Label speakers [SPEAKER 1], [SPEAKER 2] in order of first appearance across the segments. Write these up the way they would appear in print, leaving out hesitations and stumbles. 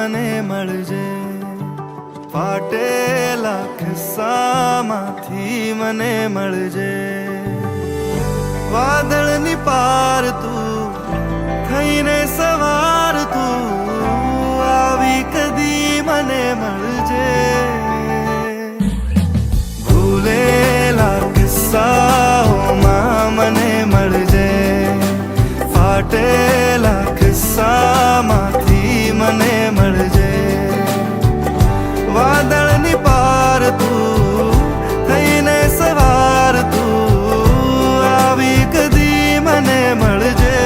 [SPEAKER 1] મને મળજે, ફાટેલા ખિસ્સામાંથી મને મળજે. વાદળની પાર તું થઈને સવાર તું આવી કદી મને મળજે. ભૂલેલા કિસ્સાઓમાં મને મળજે, ફાટેલા કિસ્સામાંથી મને મળજે. વાદળની પાર તું થઈને સવાર તું આવી કદી મને મળજે.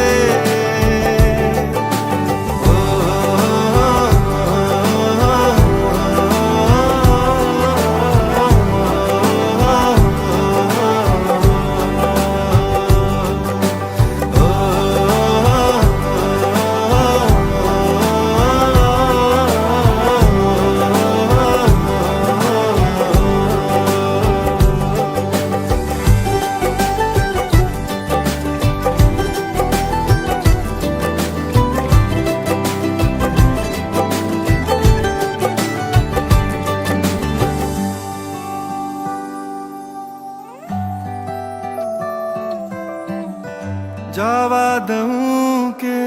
[SPEAKER 1] जावा दूं के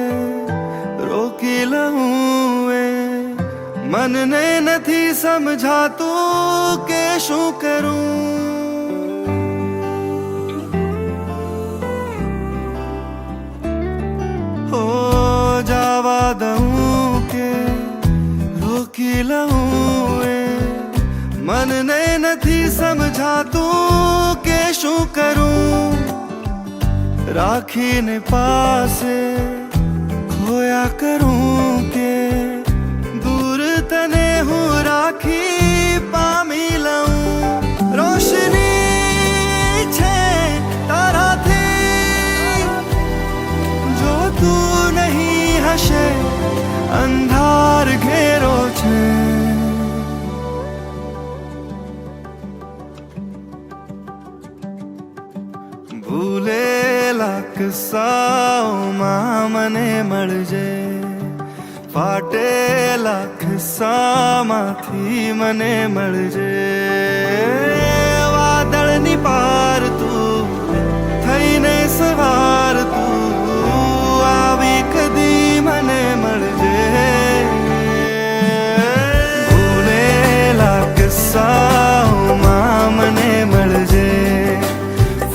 [SPEAKER 1] रोकी लूं ए मन ने नहीं समझाતું કે શું કરું. हो जावा दूं के रोकी लूं ए मन ने नहीं समझाતું કે શું કરું. રાખીને પાસે ખોયા કરું કે દૂર તને હું રાખી પામી લઉં. રોશની છે તારાથી જો તું નહીં હશે અંધાર ઘેરો છે. ભૂલેલા કિસ્સાઓમાં મને મળજે, ફાટેલા ખિસ્સામાંથી મને મળજે. વાદળની પાર તું થઈને સવાર તું આવી કદી મને મળજે. ભૂલેલા કિસ્સાઓમાં મને મળજે,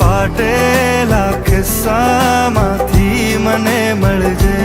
[SPEAKER 1] ફાટેલા ખિસ્સામાંથી મને મળજે.